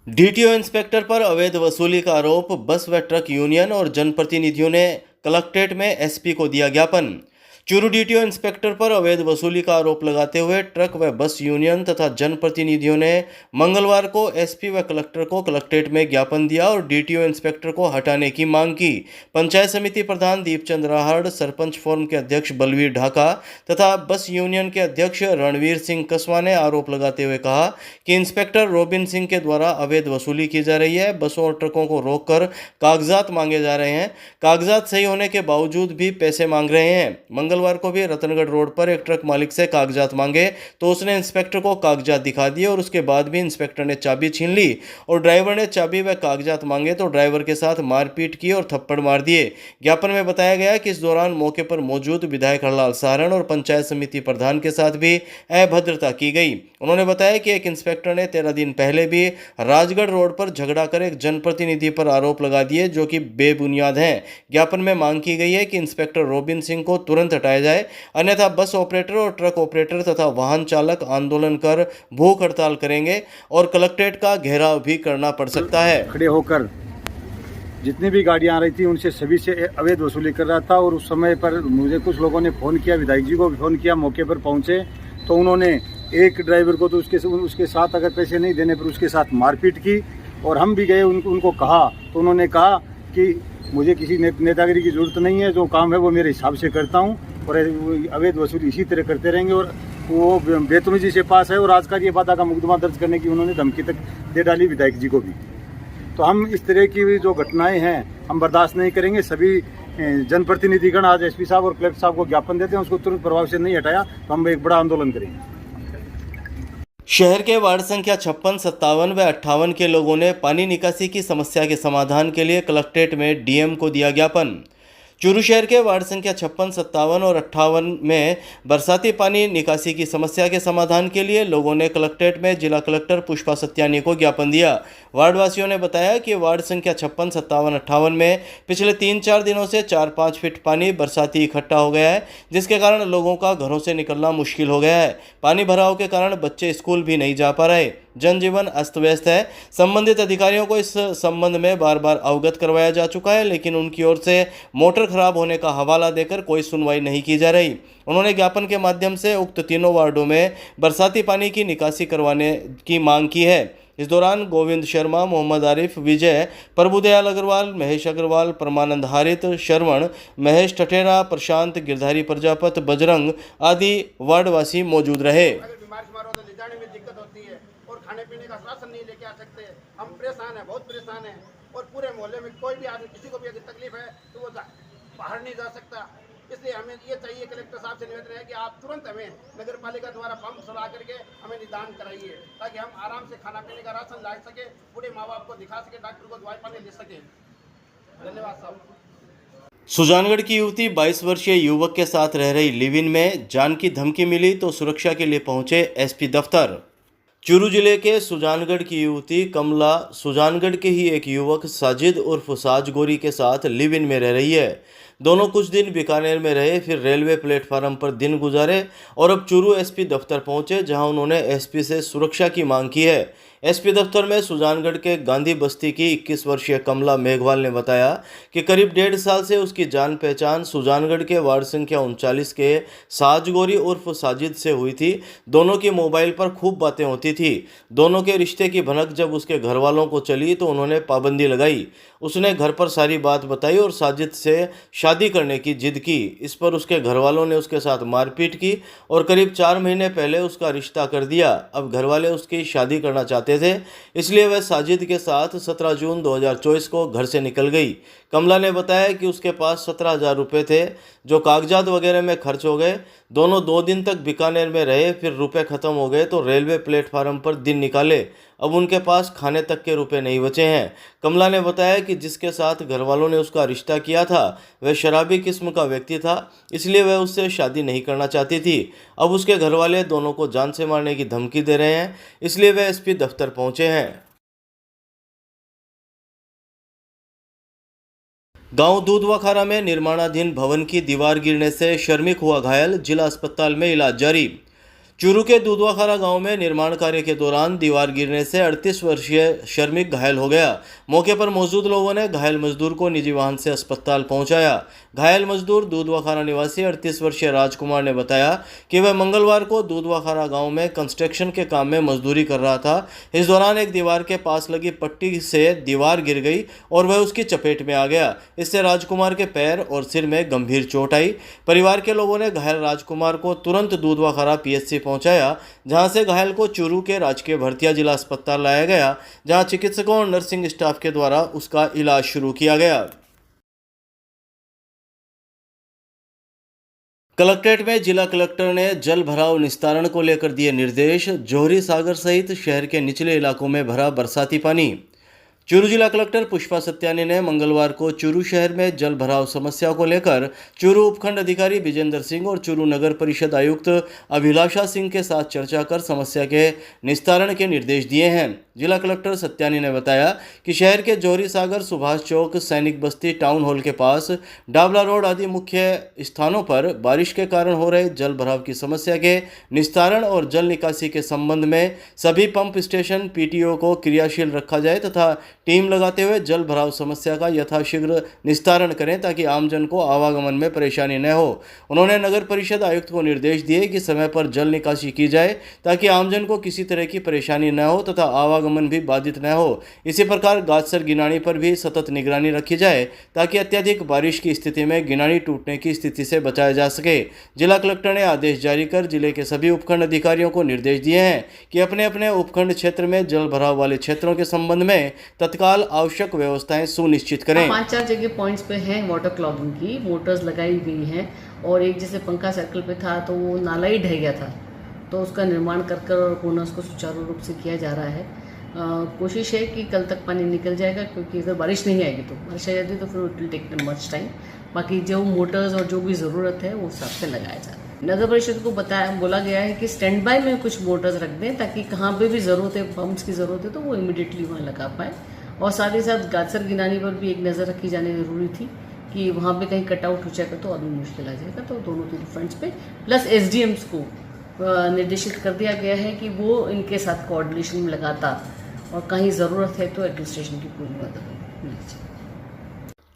DTO inspector पर अवैध वसूली का आरोप। बस व ट्रक यूनियन और जनप्रतिनिधियों ने कलेक्ट्रेट में एसपी को दिया ज्ञापन। चूरू डीटीओ इंस्पेक्टर पर अवैध वसूली का आरोप लगाते हुए ट्रक व बस यूनियन तथा जनप्रतिनिधियों ने मंगलवार को एसपी व कलेक्टर को कलेक्ट्रेट में ज्ञापन दिया और डीटीओ इंस्पेक्टर को हटाने की मांग की। पंचायत समिति प्रधान दीपचंद राहड़, सरपंच फोरम के अध्यक्ष बलवीर ढाका तथा बस यूनियन के अध्यक्ष रणवीर सिंह कसवा ने आरोप लगाते हुए कहा कि इंस्पेक्टर रोबिन सिंह के द्वारा अवैध वसूली की जा रही है। बसों और ट्रकों को रोककर कागजात मांगे जा रहे हैं। कागजात सही होने के बावजूद भी पैसे मांग रहे हैं। मंगलवार को भी रतनगढ़ रोड पर एक ट्रक मालिक से कागजात मांगे तो उसने इंस्पेक्टर को कागजात दिखा दिए और उसके बाद भी इंस्पेक्टर ने चाबी छीन ली और ड्राइवर ने चाबी व कागजात मांगे तो ड्राइवर के साथ मारपीट की और थप्पड़ मार दिए। ज्ञापन में बताया गया कि इस दौरान मौके पर मौजूद विधायक हरलाल सारण और पंचायत समिति प्रधान के साथ भी अभद्रता की गई। उन्होंने बताया कि एक इंस्पेक्टर ने 13 दिन पहले भी राजगढ़ रोड पर झगड़ा कर एक जनप्रतिनिधि पर आरोप लगा दिए जो कि बेबुनियाद हैं। ज्ञापन में मांग की गई है कि इंस्पेक्टर रोबिन सिंह को तुरंत हटाया जाए, अन्यथा बस ऑपरेटर और ट्रक ऑपरेटर तथा वाहन चालक आंदोलन कर भूख हड़ताल करेंगे और कलेक्ट्रेट का घेराव भी करना पड़ सकता है। खड़े होकर जितनी भी गाड़ियां आ रही थी उनसे सभी से अवैध वसूली कर रहा था और उस समय पर मुझे कुछ लोगों ने फ़ोन किया, विधायक जी को भी फ़ोन किया। मौके पर पहुंचे तो उन्होंने एक ड्राइवर को तो उसके साथ अगर पैसे नहीं देने पर उसके साथ मारपीट की और हम भी गए उनको कहा तो उन्होंने कहा कि मुझे किसी नेतागिरी की ज़रूरत नहीं है, जो काम है वो मेरे हिसाब से करता हूँ और अवैध वसूली इसी तरह करते रहेंगे। और वो बेतमीजी से पास है और आज का ये वादा का मुकदमा दर्ज करने की उन्होंने धमकी तक दे डाली विधायक जी को भी। तो हम इस तरह की जो घटनाएं हैं हम बर्दाश्त नहीं करेंगे। सभी जनप्रतिनिधिगण आज एसपी साहब और कलेक्टर साहब को ज्ञापन देते हैं, उसको तुरंत प्रभाव से नहीं हटाया तो हम एक बड़ा आंदोलन करेंगे। शहर के वार्ड संख्या 56, 57 व 58 के लोगों ने पानी निकासी की समस्या के समाधान के लिए कलेक्ट्रेट में डीएम को दिया ज्ञापन। चूरू शहर के वार्ड संख्या 56, 57 और 58 में बरसाती पानी निकासी की समस्या के समाधान के लिए लोगों ने कलेक्ट्रेट में जिला कलेक्टर पुष्पा सत्यानी को ज्ञापन दिया। वार्डवासियों ने बताया कि वार्ड संख्या 56, 57, 58 में पिछले 3-4 दिनों से 4-5 फीट पानी बरसाती इकट्ठा हो गया है, जिसके कारण लोगों का घरों से निकलना मुश्किल हो गया है। पानी भराव के कारण बच्चे स्कूल भी नहीं जा पा रहे। जनजीवन अस्त व्यस्त है। संबंधित अधिकारियों को इस संबंध में बार बार अवगत करवाया जा चुका है, लेकिन उनकी ओर से मोटर खराब होने का हवाला देकर कोई सुनवाई नहीं की जा रही। उन्होंने ज्ञापन के माध्यम से उक्त तीनों वार्डों में बरसाती पानी की निकासी करवाने की मांग की है। इस दौरान गोविंद शर्मा, मोहम्मद आरिफ, विजय, प्रभुदयाल अग्रवाल, महेश अग्रवाल, परमानंद हारित, शरवण, महेश ठठेरा, प्रशांत, गिरधारी प्रजापत, बजरंग आदि वार्डवासी मौजूद रहे। और खाने पीने का राशन नहीं लेके आ सकते। हम परेशान हैं, बहुत परेशान हैं और पूरे मोहल्ले में कोई भी आदमी किसी को भी अगर तकलीफ है तो वो बाहर नहीं जा सकता। इसलिए हमें ये चाहिए, कलेक्टर साहब से निवेदन है कि आप तुरंत हमें नगर पालिका द्वारा पंप चला करके हमें निदान कराइए ताकि हम आराम से खाना पीने का राशन ला सके, बूढ़े माँ बाप को दिखा सके, डॉक्टर को दवाई पानी ले सके। धन्यवाद साहब। सुजानगढ़ की युवती 22 वर्षीय युवक के साथ रह रही लिव इन में जान की धमकी मिली तो सुरक्षा के लिए पहुंचे एसपी दफ्तर। चूरू जिले के सुजानगढ़ की युवती कमला सुजानगढ़ के ही एक युवक साजिद उर्फ साज गोरी के साथ लिव इन में रह रही है। दोनों कुछ दिन बीकानेर में रहे, फिर रेलवे प्लेटफार्म पर दिन गुजारे और अब चूरू एसपी दफ्तर पहुंचे, जहां उन्होंने एसपी से सुरक्षा की मांग की है। एसपी दफ्तर में सुजानगढ़ के गांधी बस्ती की 21 वर्षीय कमला मेघवाल ने बताया कि करीब 1.5 साल से उसकी जान पहचान सुजानगढ़ के वार्ड संख्या 39 के साजगोरी उर्फ साजिद से हुई थी। दोनों की मोबाइल पर खूब बातें होती थी। दोनों के रिश्ते की भनक जब उसके घर वालों को चली तो उन्होंने पाबंदी लगाई। उसने घर पर सारी बात बताई और साजिद से शादी करने की जिद की। इस पर उसके घर वालों ने उसके साथ मारपीट की और करीब 4 महीने पहले उसका रिश्ता कर दिया। अब घर वाले उसकी शादी करना चाहते थे, इसलिए वह साजिद के साथ 17 जून 2024 को घर से निकल गई। कमला ने बताया कि उसके पास 17,000 रुपये थे जो कागजात वगैरह में खर्च हो गए। दोनों 2 दिन तक बीकानेर में रहे, फिर रुपए ख़त्म हो गए तो रेलवे प्लेटफार्म पर दिन निकाले। अब उनके पास खाने तक के रुपए नहीं बचे हैं। कमला ने बताया कि जिसके साथ घर वालों ने उसका रिश्ता किया था वह शराबी किस्म का व्यक्ति था, इसलिए वह उससे शादी नहीं करना चाहती थी। अब उसके घर वाले दोनों को जान से मारने की धमकी दे रहे हैं, इसलिए वह एसपी दफ्तर पहुंचे हैं। गांव दूधवाखारा में निर्माणाधीन भवन की दीवार गिरने से शर्मिक हुआ घायल, जिला अस्पताल में इलाज जारी। चूरू के दूधवाखारा गांव में निर्माण कार्य के दौरान दीवार गिरने से 38 वर्षीय श्रमिक घायल हो गया। मौके पर मौजूद लोगों ने घायल मजदूर को निजी वाहन से अस्पताल पहुंचाया। घायल मजदूर दूधवाखारा निवासी 38 वर्षीय राजकुमार ने बताया कि वह मंगलवार को दूधवाखारा गांव में कंस्ट्रक्शन के काम में मजदूरी कर रहा था। इस दौरान एक दीवार के पास लगी पट्टी से दीवार गिर गई और वह उसकी चपेट में आ गया। इससे राजकुमार के पैर और सिर में गंभीर चोट आई। परिवार के लोगों ने घायल राजकुमार को तुरंत दूधवाखारा पीएचसी पहुंचाया, जहां से घायल को चूरू के राजकीय भरतिया जिला अस्पताल लाया गया, जहां चिकित्सकों और नर्सिंग स्टाफ के द्वारा उसका इलाज शुरू किया गया। कलेक्ट्रेट में जिला कलेक्टर ने जल भराव निस्तारण को लेकर दिए निर्देश। जोहरी सागर सहित शहर के निचले इलाकों में भरा बरसाती पानी। चूरू जिला कलेक्टर पुष्पा सत्यानी ने मंगलवार को चूरू शहर में जल भराव समस्या को लेकर चूरू उपखंड अधिकारी विजेंद्र सिंह और चूरू नगर परिषद आयुक्त अभिलाषा सिंह के साथ चर्चा कर समस्या के निस्तारण के निर्देश दिए हैं। जिला कलेक्टर सत्यानी ने बताया कि शहर के जोहरी सागर, सुभाष चौक, सैनिक बस्ती, टाउन हॉल के पास, डाबला रोड आदि मुख्य स्थानों पर बारिश के कारण हो रहे जल भराव की समस्या के निस्तारण और जल निकासी के संबंध में सभी पंप स्टेशन पीटीओ को क्रियाशील रखा जाए तथा टीम लगाते हुए जल भराव समस्या का यथाशीघ्र निस्तारण करें ताकि आमजन को आवागमन में परेशानी न हो। उन्होंने नगर परिषद आयुक्त को निर्देश दिए कि समय पर जल निकासी की जाए ताकि आमजन को किसी तरह की परेशानी न हो तथा आवागमन भी बाधित न हो। इसी प्रकार गाजसर गिनानी पर भी सतत निगरानी रखी जाए ताकि अत्यधिक बारिश की स्थिति में गिनानी टूटने की स्थिति से बचाया जा सके। जिला कलेक्टर ने आदेश जारी कर जिले के सभी उपखंड अधिकारियों को निर्देश दिए हैं कि अपने अपने उपखंड क्षेत्र में जल भराव वाले क्षेत्रों के संबंध में तत्काल आवश्यक व्यवस्थाएं सुनिश्चित करें। 5-4 जगह पॉइंट्स पे हैं वाटर क्लॉगिंग की, मोटर्स लगाई गई हैं और एक जैसे पंखा सर्कल पे था तो वो नाला ही ढह गया था, तो उसका निर्माण कर और पुनः उसको सुचारू रूप से किया जा रहा है। कोशिश है कि कल तक पानी निकल जाएगा, क्योंकि अगर बारिश नहीं आएगी तो बारिश आ जाती तो फिर it will take much time. बाकी जो मोटर्स और जो भी ज़रूरत है वो हिसाब से लगाया जा रहा है। नगर परिषद को बोला गया है कि स्टैंड बाय में कुछ मोटर्स रख दें ताकि कहाँ पे भी ज़रूरत है, पम्प्स की ज़रूरत है तो वो इमीडिएटली वहाँ लगा पाए। और साथ ही साथ गाजसर गिनानी पर भी एक नज़र रखी जानी ज़रूरी थी कि वहाँ पे कहीं कट आउट हो जाएगा तो और भी मुश्किल आ जाएगा। तो दोनों तीन फ्रंट्स पे प्लस एसडीएम्स को निर्देशित कर दिया गया है कि वो इनके साथ कोऑर्डिनेशन में लगातार और कहीं ज़रूरत है तो एडमिनिस्ट्रेशन की पूरी मदद मिलनी चाहिए।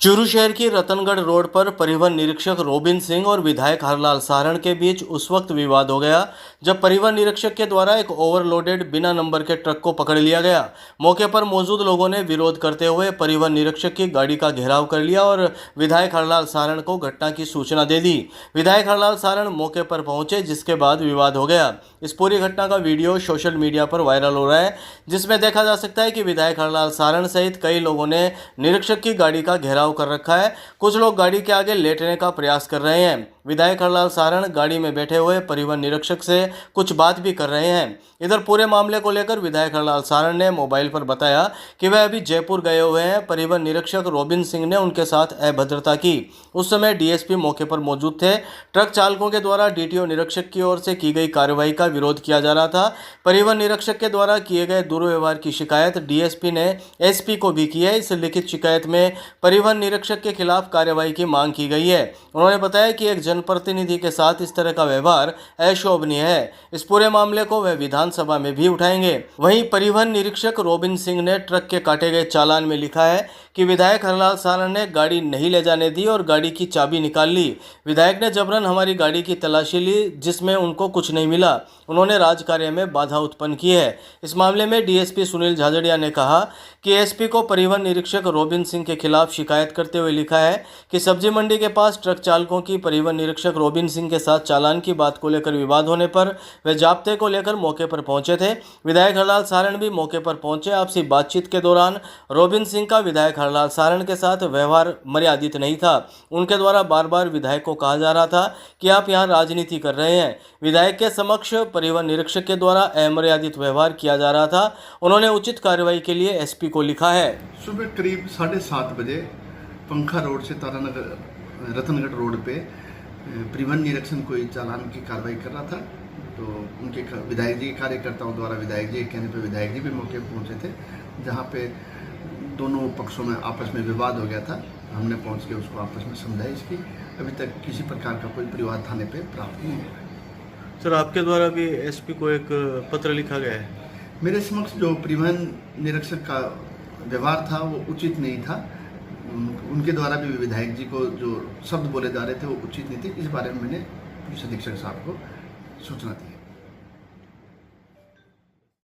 चूरू शहर की रतनगढ़ रोड पर परिवहन निरीक्षक रोबिन सिंह और विधायक हरलाल सारण के बीच उस वक्त विवाद हो गया जब परिवहन निरीक्षक के द्वारा एक ओवरलोडेड बिना नंबर के ट्रक को पकड़ लिया गया। मौके पर मौजूद लोगों ने विरोध करते हुए परिवहन निरीक्षक की गाड़ी का घेराव कर लिया और विधायक हरलाल सारण को घटना की सूचना दे दी। विधायक हरलाल सारण मौके पर पहुंचे, जिसके बाद विवाद हो गया। इस पूरी घटना का वीडियो सोशल मीडिया पर वायरल हो रहा है, जिसमें देखा जा सकता है कि विधायक हरलाल सारण सहित कई लोगों ने निरीक्षक की गाड़ी का घेराव कर रखा है। कुछ लोग गाड़ी के आगे लेटने का प्रयास कर रहे हैं। विधायक हरलाल सारण गाड़ी में बैठे हुए परिवहन निरीक्षक से कुछ बात भी कर रहे हैं। इधर पूरे मामले को लेकर विधायक हरलाल सारण ने मोबाइल पर बताया कि वह अभी जयपुर गए हुए हैं। परिवहन निरीक्षक रोबिन सिंह ने उनके साथ अभद्रता की। उस समय डीएसपी मौके पर मौजूद थे। ट्रक चालकों के द्वारा डीटीओ निरीक्षक की ओर से की गई कार्रवाई का विरोध किया जा रहा था। परिवहन निरीक्षक के द्वारा किए गए दुर्व्यवहार की शिकायत डीएसपी ने एसपी को भी की है। इस लिखित शिकायत में परिवहन निरीक्षक के खिलाफ कार्रवाई की मांग की गई है। उन्होंने बताया कि एक जनप्रतिनिधि के साथ इस तरह का व्यवहार अशोभनीय है। इस पूरे मामले को वह विधानसभा में भी उठाएंगे। वहीं परिवहन निरीक्षक रोबिन सिंह ने ट्रक के काटे गए चालान में लिखा है कि विधायक हरलाल सारण ने गाड़ी नहीं ले जाने दी और गाड़ी की चाबी निकाल ली। विधायक ने जबरन हमारी गाड़ी की तलाशी ली, जिसमें उनको कुछ नहीं मिला। उन्होंने राजकार्य में बाधा उत्पन्न की है। इस मामले में डीएसपी सुनील झाझड़िया ने कहा कि एसपी को परिवहन निरीक्षक रोबिन सिंह के खिलाफ शिकायत करते हुए लिखा है कि सब्जी मंडी के पास ट्रक चालकों की परिवहन निरीक्षक रोबिन सिंह के साथ चालान की बात को लेकर विवाद होने पर वे जाब्ते को लेकर मौके पर पहुंचे थे। विधायक हरलाल सारण भी मौके पर पहुंचे। आपसी बातचीत के दौरान रोबिन सिंह का विधायक हरलाल सारण के साथ व्यवहार मर्यादित नहीं था। उनके द्वारा बार बार विधायक को कहा जा रहा था कि आप यहाँ राजनीति कर रहे हैं। विधायक के समक्ष परिवहन निरीक्षक के द्वारा अमर्यादित व्यवहार किया जा रहा था। उन्होंने उचित कार्रवाई के लिए एसपी को लिखा है। सुबह करीब 7:30 बजे पंखा रोड से तारानगर रतनगढ़ रोड पे परिवहन निरीक्षण कोई चालान की कार्रवाई कर रहा था, तो उनके विधायक जी कार्यकर्ताओं द्वारा विधायक जी के कहने पे विधायक जी भी मौके पर पहुंचे थे, जहां पे दोनों पक्षों में आपस में विवाद हो गया था। हमने पहुंच के उसको आपस में समझाई। इसकी अभी तक किसी प्रकार का कोई परिवाद थाने पे प्राप्त नहीं हुआ। सर, आपके द्वारा भी एसपी को एक पत्र लिखा गया है। मेरे समक्ष जो परिवहन निरीक्षक का व्यवहार था वो उचित नहीं था। उनके द्वारा भी विधायक जी को जो शब्द बोले जा रहे थे वो उचित नहीं थे। इस बारे में मैंने पुलिस अधीक्षक साहब को सूचना दी।